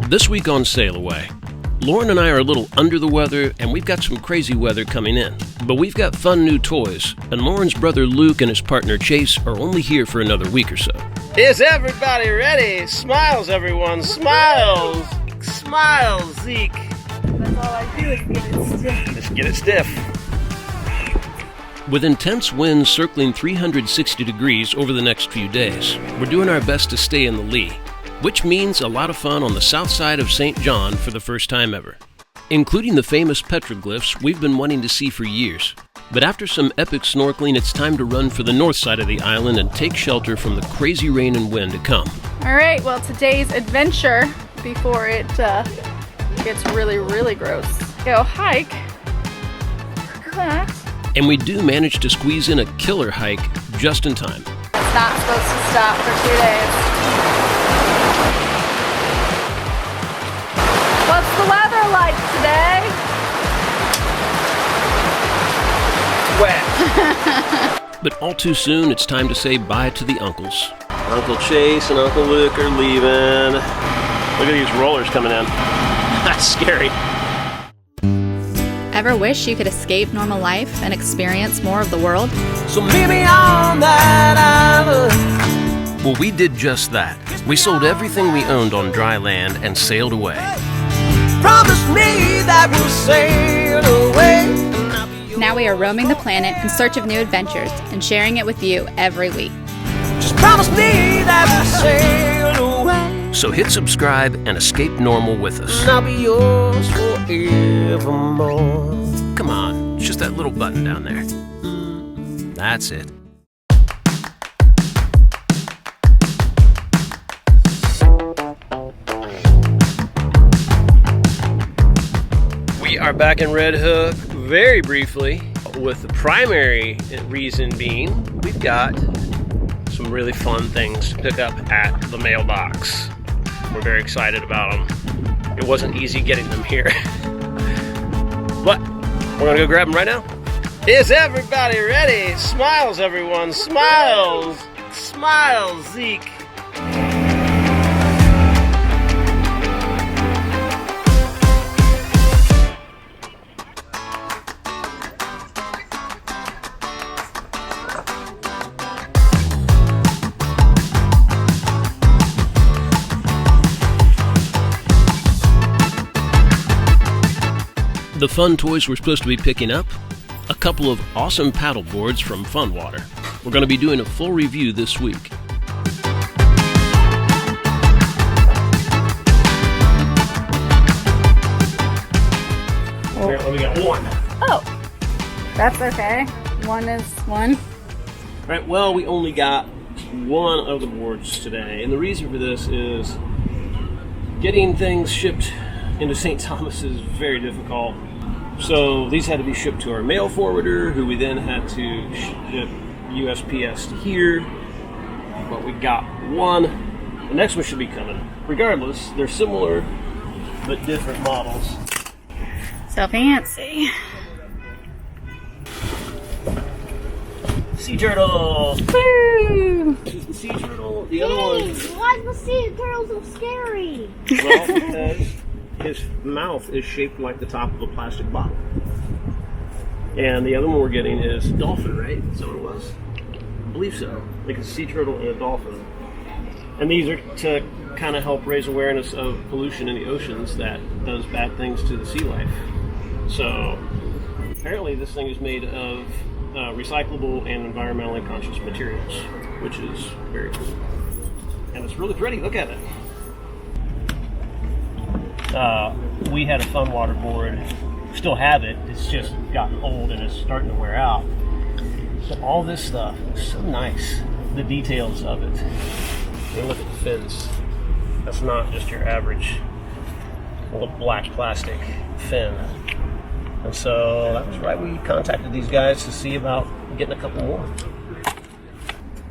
This week on SailAway, Lauren and I are a little under the weather, and we've got some crazy weather coming in. But we've got fun new toys, and Lauren's brother Luke and his partner Chase are only here for another week or so. Is everybody ready? Smiles, everyone. Smiles. Smiles, Zeke. That's all I do is get it stiff. Just get it stiff. With intense winds circling 360 degrees over the next few days, we're doing our best to stay in the lee, which means a lot of fun on the south side of St. John for the first time ever, including the famous petroglyphs we've been wanting to see for years. But after some epic snorkeling, it's time to run for the north side of the island and take shelter from the crazy rain and wind to come. All right, well, today's adventure, before it gets really, really gross, go hike. Class. And we do manage to squeeze in a killer hike just in time. It's not supposed to stop for 2 days. What's the weather like today? Wet. But all too soon, it's time to say bye to the uncles. Uncle Chase and Uncle Luke are leaving. Look at these rollers coming in. That's scary. Ever wish you could escape normal life and experience more of the world? So meet me on that island. Well, we did just that. We sold everything we owned on dry land and sailed away. Promise me that we'll sail away. Now we are roaming the planet in search of new adventures and sharing it with you every week. Just promise me that we'll sail away. So hit subscribe and escape normal with us. And I'll be yours forevermore. Come on, it's just that little button down there. That's it. We are back in Red Hook very briefly, with the primary reason being we've got some really fun things to pick up at the mailbox. We're very excited about them. It wasn't easy getting them here. But we're gonna go grab them right now. Is everybody ready? Smiles, everyone. Smiles. Smiles, Zeke. The fun toys we're supposed to be picking up, a couple of awesome paddle boards from Fun Water. We're going to be doing a full review this week. Apparently we got one. Oh, that's okay. One is one. Right, well, we only got one of the boards today, and the reason for this is getting things shipped into St. Thomas is very difficult. So these had to be shipped to our mail forwarder, who we then had to ship USPS to here. But we got one. The next one should be coming. Regardless, they're similar but different models. So fancy. Sea turtle. Woo! This is the sea turtle. The other one. Why is the sea turtle so scary? Well, because his mouth is shaped like the top of a plastic bottle. And the other one we're getting is dolphin, right? So it was. I believe so. Like a sea turtle and a dolphin. And these are to kind of help raise awareness of pollution in the oceans that does bad things to the sea life. So apparently this thing is made of recyclable and environmentally conscious materials, which is very cool. And it's really pretty. Look at it. We had a Fun Water board, still have it, it's just gotten old and it's starting to wear out. So all this stuff is so nice, the details of it. And look at the fins. That's not just your average little black plastic fin. And so that was right, we contacted these guys to see about getting a couple more.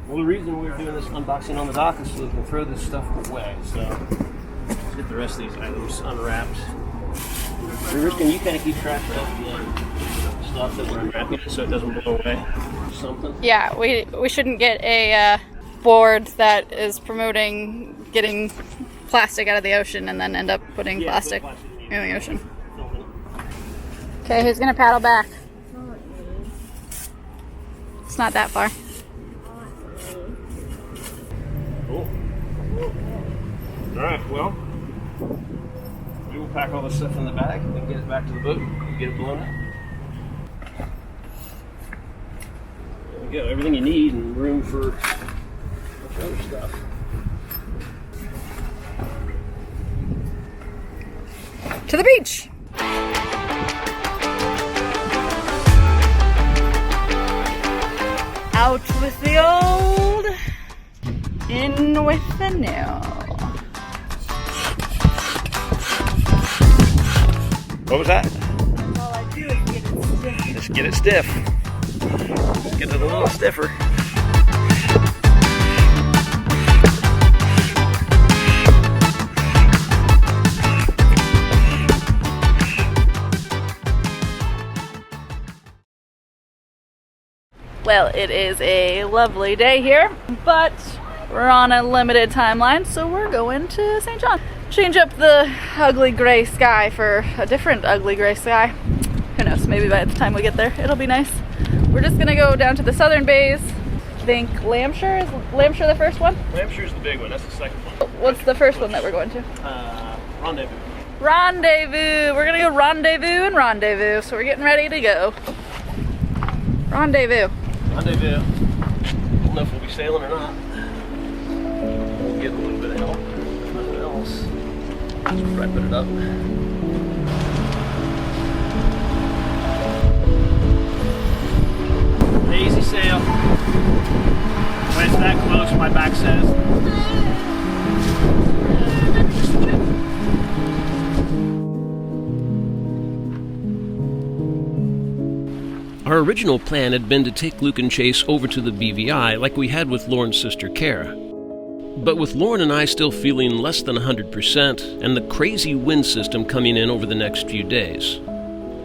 Well, the reason we're doing this unboxing on the dock is so we can throw this stuff away. So let's get the rest of these items unwrapped. Can you kind of keep track of the stuff that we're unwrapping so it doesn't blow away or something? Yeah, we shouldn't get a board that is promoting getting plastic out of the ocean and then end up putting plastic in the ocean. Okay, who's gonna paddle back? It's not that far. Cool. Alright, well, we will pack all this stuff in the bag and get it back to the boat and get it blown up. There we go, everything you need and room for other stuff. To the beach! Out with the old, in with the new. What was that? All I do is get it stiff. Just get it stiff. Get it a little stiffer. Well, it is a lovely day here, but we're on a limited timeline, so we're going to St. John. Change up the ugly gray sky for a different ugly gray sky. Who knows, maybe by the time we get there, it'll be nice. We're just gonna go down to the southern bays. I think Lambshire, is Lambshire the first one? Lambshire's the big one, that's the second one. What's the first one that we're going to? Rendezvous. Rendezvous! We're gonna go rendezvous and rendezvous, so we're getting ready to go. Rendezvous. Rendezvous. I don't know if we'll be sailing or not. We'll get a little bit of help. If nothing else. Just wrap it up. Easy sail. When it's that close, my back says. Our original plan had been to take Luke and Chase over to the BVI like we had with Lauren's sister Kara. But with Lauren and I still feeling less than 100% and the crazy wind system coming in over the next few days,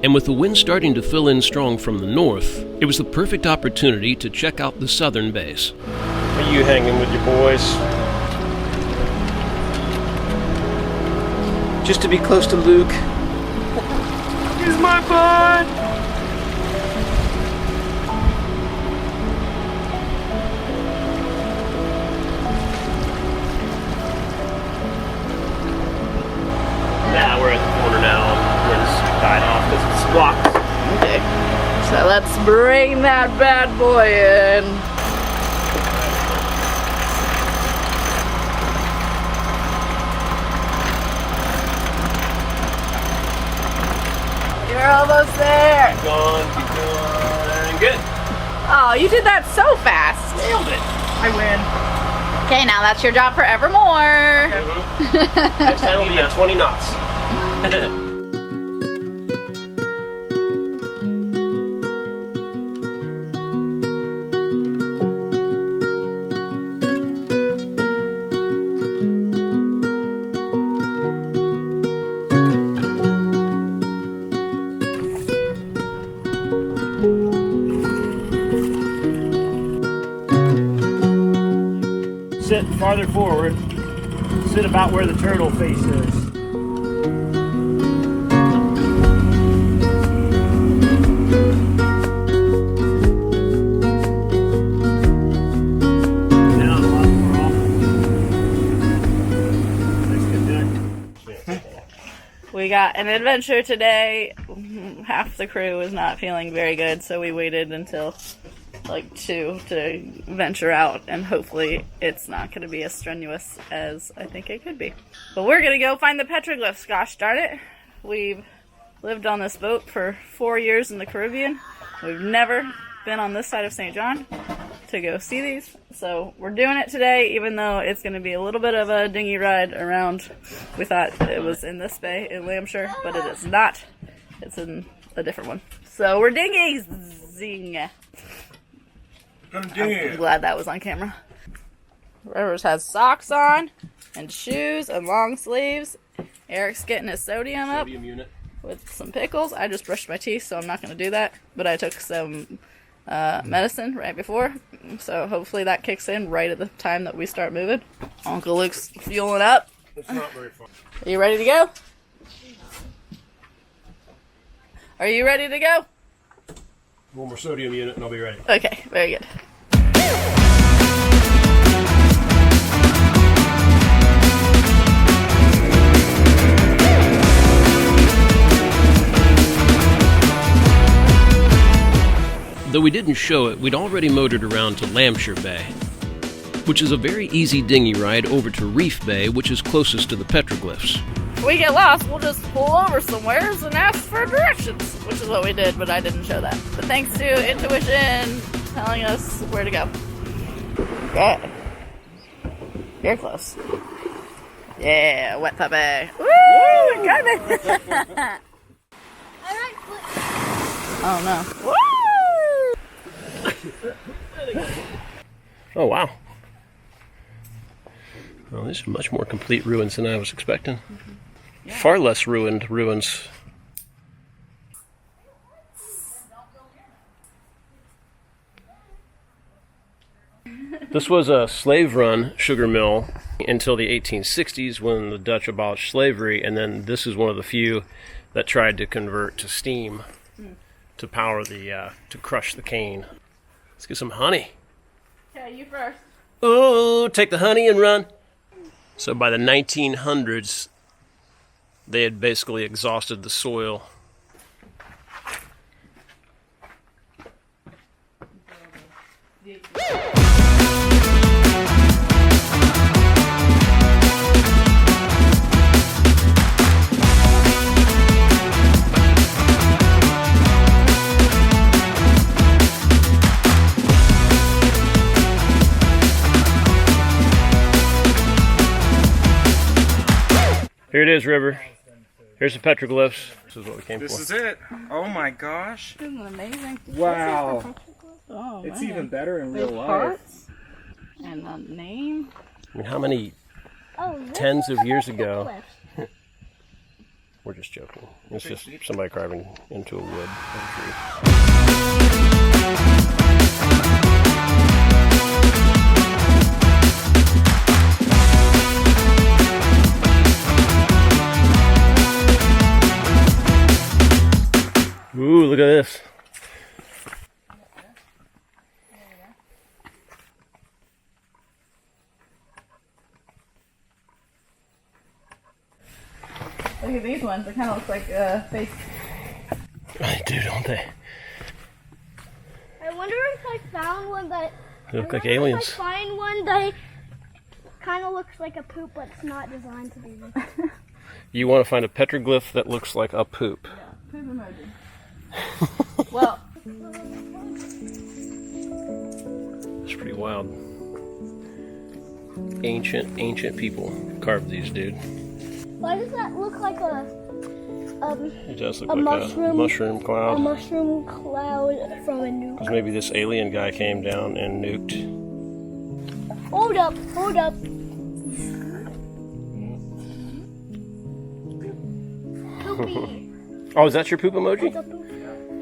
and with the wind starting to fill in strong from the north, it was the perfect opportunity to check out the southern bays. Are you hanging with your boys? Just to be close to Luke. He's my bud! Nah, we're at the corner now. Wind's died off because it's blocked. Okay, so let's bring that bad boy in. You're almost there. Keep going. Good. Oh, you did that so fast. Nailed it. I win. Okay, now that's your job forevermore. Next time will be at 20 knots. Sit farther forward. Sit about where the turtle face is. Down a lot more often. That's good. We got an adventure today. Half the crew is not feeling very good, so we waited until like 2 to venture out, and hopefully it's not going to be as strenuous as I think it could be. But we're going to go find the petroglyphs, gosh darn it. We've lived on this boat for 4 years in the Caribbean. We've never been on this side of St. John to go see these, so we're doing it today, even though it's going to be a little bit of a dinghy ride around. We thought it was in this bay in Lambshire, but it is not. It's in a different one. So we're dinghy-zing. I'm glad that was on camera. Rivers has socks on and shoes and long sleeves. Eric's getting his sodium up unit with some pickles. I just brushed my teeth, so I'm not going to do that. But I took some medicine right before, so hopefully that kicks in right at the time that we start moving. Uncle Luke's fueling up. It's not very far. Are you ready to go? Are you ready to go? One more sodium unit and I'll be ready. Okay, very good. Though we didn't show it, we'd already motored around to Lampshire Bay, which is a very easy dinghy ride over to Reef Bay, which is closest to the petroglyphs. If we get lost, we'll just pull over somewhere and ask for directions, which is what we did, but I didn't show that. But thanks to intuition telling us where to go. Good. You're close. Yeah, wet puppy. Woo! Got it! Oh no. Woo! Oh, wow. Well, these are much more complete ruins than I was expecting. Mm-hmm. Yeah. Far less ruined ruins. This was a slave-run sugar mill until the 1860s when the Dutch abolished slavery, and then this is one of the few that tried to convert to steam to power the, to crush the cane. Let's get some honey. Okay, you first. Oh, take the honey and run. So by the 1900s, they had basically exhausted the soil. Here it is, River. Here's the petroglyphs. This is what we came for. This is it. Oh my gosh. Isn't it amazing? Wow. Oh, It's man. even better in real There's life. parts and the name. I mean, how many Oh, tens of years ago? We're just joking. It's just somebody carving into a wood tree. Ooh, look at this. Look at these ones. They kind of look like a face. They do, don't they? I wonder if I found one that. They look like I wonder aliens. If I find one that kind of looks like a poop, but it's not designed to be. You want to find a petroglyph that looks like a poop. Yeah, poop emoji. Well, It's pretty wild. Ancient people carved these, dude. Why does that look like a It does look a like mushroom, a mushroom cloud. a mushroom cloud from a nuke? Because maybe this alien guy came down and nuked. Hold up, hold up. Poopy. Oh, is that your poop emoji? That's a poop.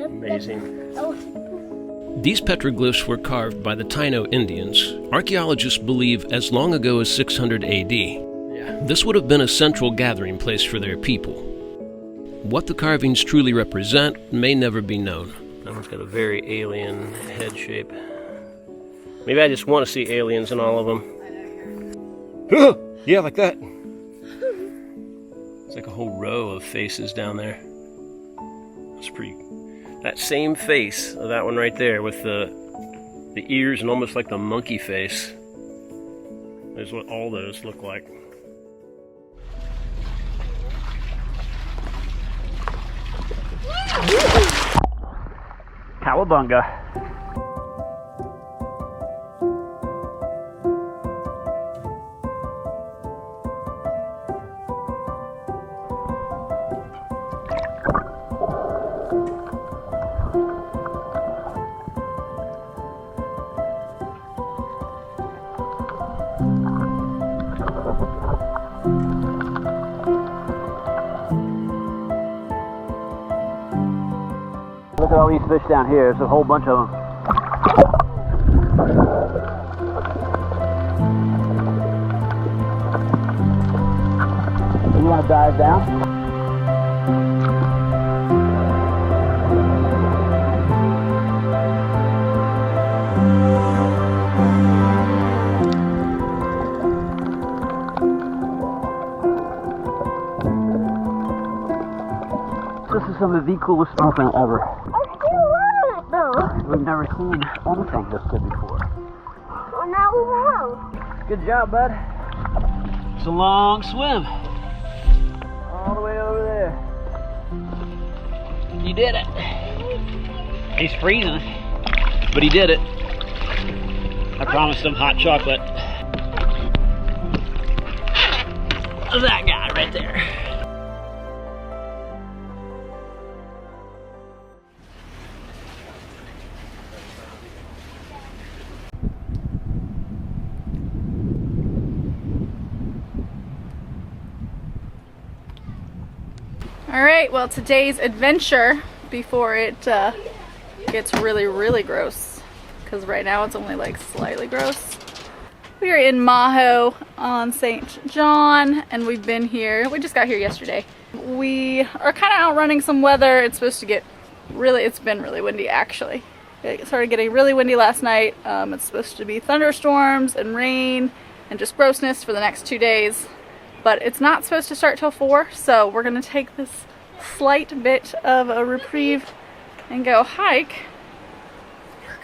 Amazing. That looks like a poop. These petroglyphs were carved by the Taino Indians. Archaeologists believe as long ago as 600 AD. Yeah. This would have been a central gathering place for their people. What the carvings truly represent may never be known. That one's got a very alien head shape. Maybe I just want to see aliens in all of them. Yeah, like that. It's like a whole row of faces down there. That's pretty. That same face, that one right there, with the ears and almost like the monkey face, is what all those look like. Cowabunga. Look at all these fish down here. There's a whole bunch of them. you want to dive down? This is some of the coolest snorkeling ever. I still love it though. We've never seen anything this good before. Well, now we know. Good job, bud. It's a long swim. All the way over there. You did it. He's freezing, but he did it. I promised him hot chocolate. That guy right there. Alright, well, today's adventure, before it gets really, really gross, because right now it's only like slightly gross. We are in Maho on St. John, and we've been here. We just got here yesterday. We are kind of outrunning some weather. It's supposed to get really, it's been really windy actually. It started getting really windy last night. It's supposed to be thunderstorms and rain and just grossness for the next 2 days. But it's not supposed to start till 4, so we're gonna take this slight bit of a reprieve and go hike.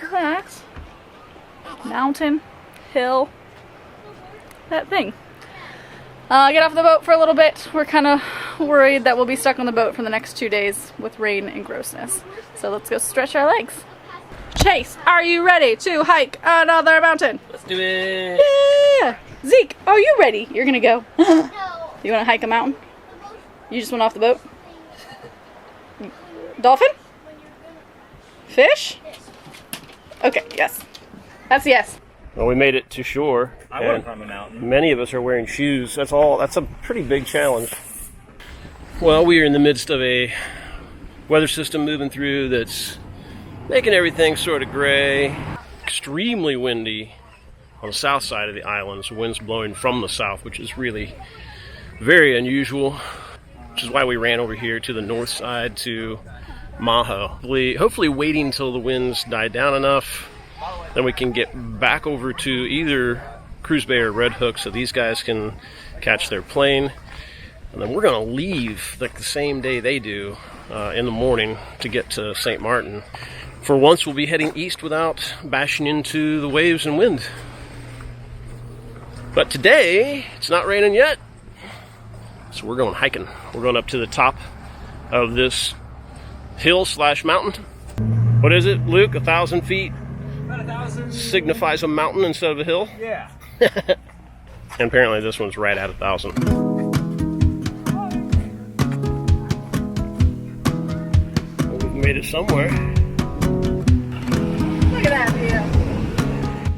Look at that. Mountain, hill, that thing. Get off the boat for a little bit. We're kind of worried that we'll be stuck on the boat for the next 2 days with rain and grossness. So let's go stretch our legs. Chase, are you ready to hike another mountain? Let's do it. Yeah! Zeke, are you ready? You're gonna go. No. You wanna hike a mountain? You just went off the boat? Dolphin? Fish? Okay, yes. That's yes. Well, we made it to shore. I went from a mountain. Many of us are wearing shoes. That's a pretty big challenge. Well, we are in the midst of a weather system moving through that's making everything sort of gray. Extremely windy on the south side of the islands. The wind's blowing from the south, which is really very unusual, which is why we ran over here to the north side to Maho. Hopefully waiting until the winds die down enough, then we can get back over to either Cruise Bay or Red Hook so these guys can catch their plane. And then we're going to leave like the same day they do in the morning to get to St. Martin. For once, we'll be heading east without bashing into the waves and wind. But today, it's not raining yet, so we're going hiking. We're going up to the top of this hill / mountain. What is it, Luke? 1,000 feet? About 1,000. Signifies a mountain instead of a hill? Yeah. And apparently this one's right at 1,000. Well, we've made it somewhere. Look at that view.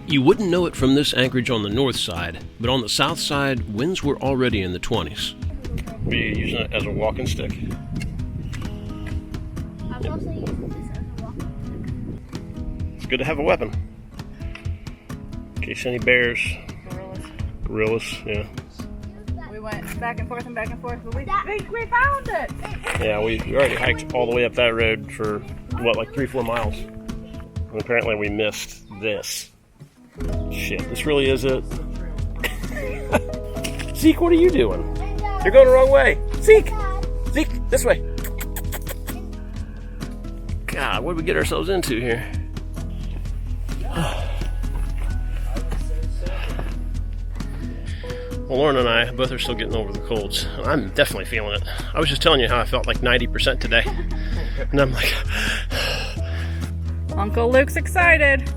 You wouldn't know it from this anchorage on the north side, but on the south side, winds were already in the 20s. Were you using it as a walking stick? I've also used this as a walking stick. It's good to have a weapon. In case any bears, gorillas, yeah. We went back and forth, but we found it! Yeah, we already hiked all the way up that road for, what, like 3-4 miles. And apparently we missed this. Shit, this really is it. Zeke, what are you doing? You're going the wrong way. Zeke! Zeke, this way. God, what did we get ourselves into here? Well, Lauren and I both are still getting over the colds. I'm definitely feeling it. I was just telling you how I felt like 90% today. And I'm like... Uncle Luke's excited.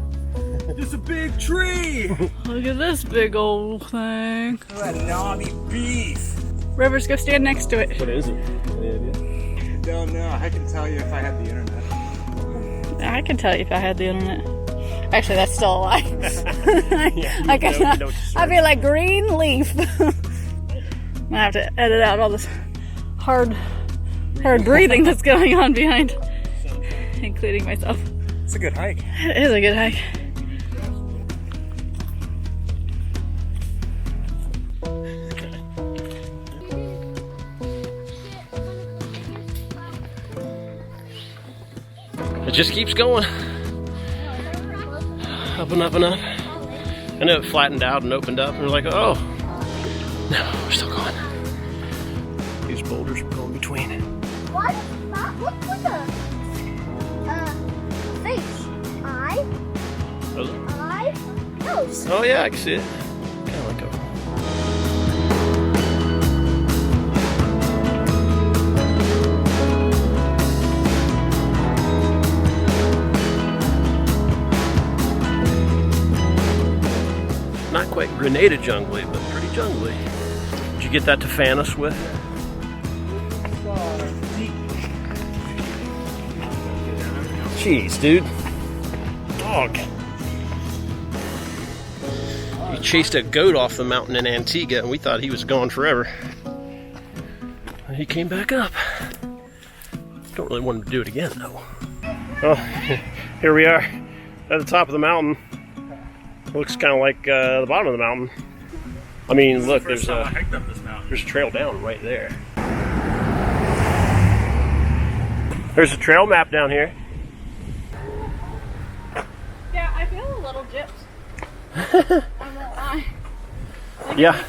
It's a big tree! Look at this big old thing. Look at that knobby beef! Rivers, go stand next to it. What is it? Any idea? Don't know. I can tell you if I had the internet. I can tell you if I had the internet. Actually, that's still a lie. I'd be like green leaf. I'm gonna have to edit out all this hard breathing that's going on behind, including myself. It's a good hike. It is a good hike. It just keeps going. Up and up and up. And then it flattened out and opened up, and we're like, oh, no, we're still going. These boulders are going between. What? That looks like a face. Eye. Eye. Nose. Oh yeah, I can see it. Kind of like a... Not quite Grenada jungly, but pretty jungly. Did you get that to fan us with? Jeez, dude. Dog. He chased a goat off the mountain in Antigua, and we thought he was gone forever. And he came back up. Don't really want him to do it again, though. Oh, here we are at the top of the mountain. It looks kind of like the bottom of the mountain. I mean, look, there's a trail down right there. There's a trail map down here. Yeah, I feel a little gypped. I won't lie. Yeah,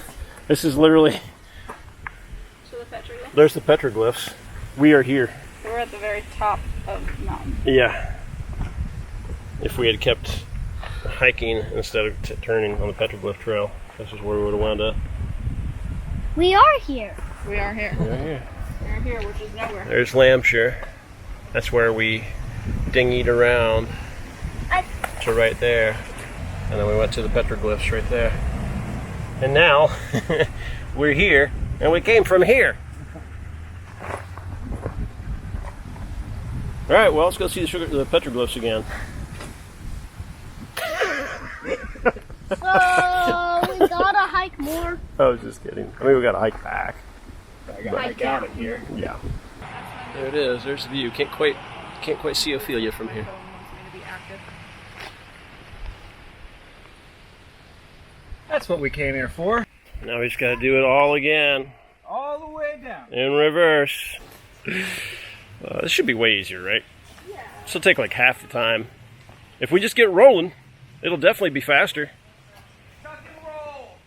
this is literally... To the petroglyphs. There's the petroglyphs. We are here. We're at the very top of the mountain. Yeah. If we had kept hiking instead of turning on the petroglyph trail, this is where we would have wound up. We are here. We are here. We're here. We're here, which is nowhere. There's Lambshire. That's where we dinghied around to right there. And then we went to the petroglyphs right there. And now we're here, and we came from here. All right, well, let's go see the petroglyphs again. So we gotta hike more. I was just kidding. I mean, we gotta hike back. I gotta hike out of here. Yeah. There it is. There's the view. Can't quite see Ophelia from here. That's what we came here for. Now we just gotta do it all again. All the way down. In reverse. This should be way easier, right? Yeah. This will take like half the time. If we just get rolling, it'll definitely be faster. Tuck and roll.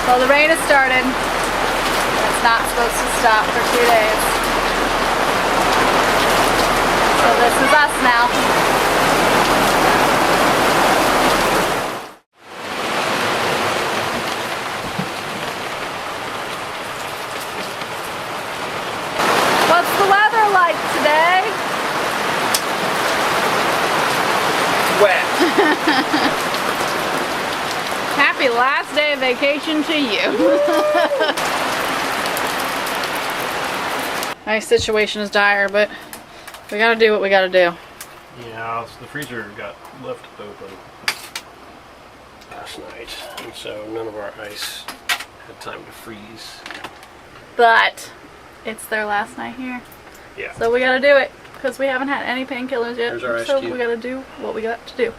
Well, the rain has started. It's not supposed to stop for 2 days. So this is us now. What's the weather like today? Wet. Happy last day of vacation to you. My situation is dire, but we gotta do what we gotta do. Yeah, so the freezer got left open last night, and so none of our ice had time to freeze. But it's their last night here. Yeah. So we gotta do it, because we haven't had any painkillers yet. There's our ice so cube. we gotta do what we got to do.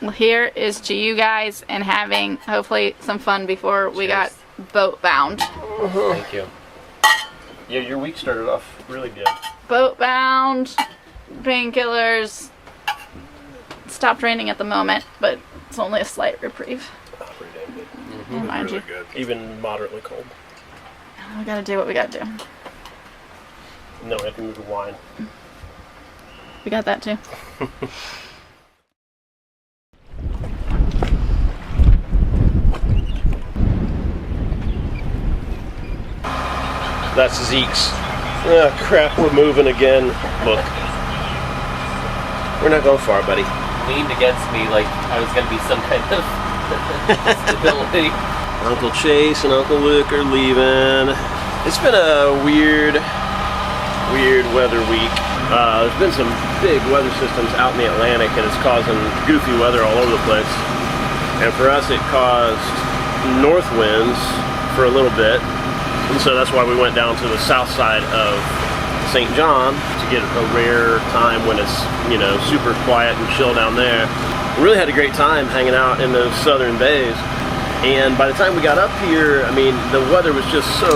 Well, here is to you guys and having hopefully some fun before we got boat bound. Thank you. Yeah, your week started off really good. Boat bound, painkillers. Stopped raining at the moment, but it's only a slight reprieve. Oh, pretty damn good. And mind you, Good. Even moderately cold. we gotta do what we gotta do. No, we have to move the wine. We got that too. That's Zeke's. Oh crap, we're moving again. Look. We're not going far, buddy. Leaned against me like I was going to be some kind of stability. Uncle Chase and Uncle Luke are leaving. It's been a weird weather week. There's been some big weather systems out in the Atlantic, and it's causing goofy weather all over the place. And for us, it caused north winds for a little bit. And so that's why we went down to the south side of St. John to get a rare time when it's, you know, super quiet and chill down there. We really had a great time hanging out in those southern bays. And by the time we got up here, I mean, the weather was just so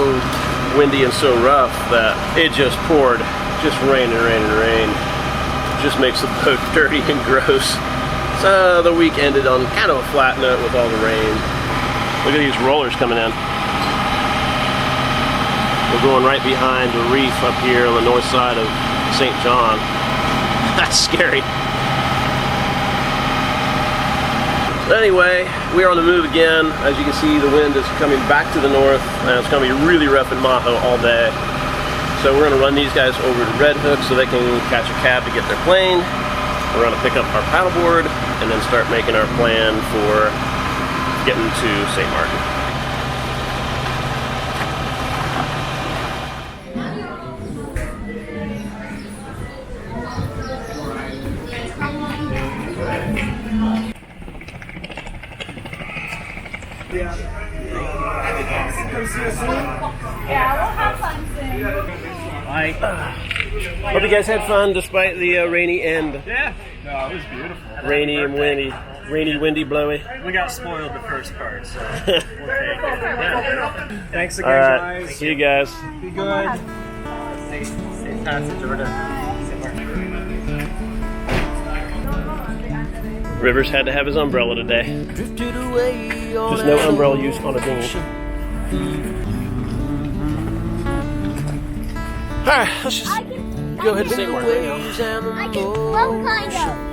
windy and so rough that it just poured, just rain and rain and rain. Just makes the boat dirty and gross. So the week ended on kind of a flat note with all the rain. Look at these rollers coming in. We're going right behind the reef up here on the north side of St. John. That's scary. But anyway, we're on the move again. As you can see, the wind is coming back to the north, and it's going to be really rough in Maho all day. So we're going to run these guys over to Red Hook so they can catch a cab to get their plane. We're going to pick up our paddleboard and then start making our plan for getting to St. Martin. Yeah, we'll have fun soon. Hope you guys had fun despite the rainy end. Yeah. No, it was beautiful. Rainy and windy. Rainy, windy, blowy. We got spoiled the first part, so we'll take it. Yeah. Thanks again, Alright, guys. see you guys. Be good. Safe passage over to Rivers had to have his umbrella today. Just no umbrella use on a dinghy. Alright, let's just go ahead to St. Martin now. I can float kind of.